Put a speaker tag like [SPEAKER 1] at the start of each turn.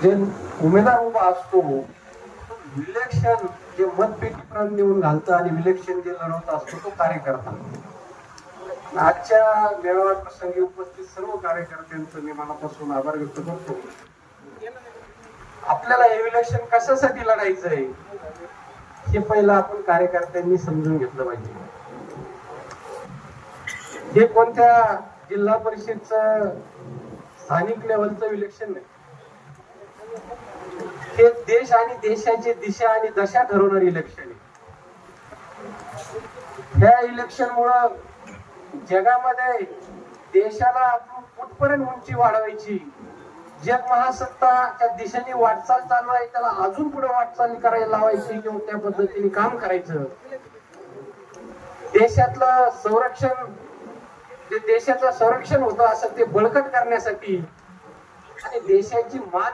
[SPEAKER 1] जे उमेदवार उभा असतो विलेक्शन जे मतपेटीपर्यंत नेऊन घालतं आणि विलेक्शन जे लढवत असतो तो कार्यकर्ता. आजच्या मेळावा प्रसंगी उपस्थित सर्व कार्यकर्त्यांचं मी मनापासून आभार व्यक्त करतो. आपल्याला हे इलेक्शन कशासाठी लढायचंय हे पहिलं आपण कार्यकर्त्यांनी समजून घेतलं पाहिजे. हे कोणत्या जिल्हा परिषदचं स्थानिक लेवलचं इलेक्शन नाही, हे देश आणि देशाची दिशा आणि दशा ठरवणारी इलेक्शन आहे. ह्या इलेक्शन मुळे जगामध्ये देशाला आपण कुठपर्यंत उंची वाढवायची, जग महासत्ताच्या दिशेने वाटचाल चालू आहे त्याला अजून पुढे वाटचाल करायला लावायची किंवा त्या पद्धतीने काम करायचं. देशातलं संरक्षण जे देशाचं संरक्षण होतं असं ते बळकट करण्यासाठी आणि देशाची मान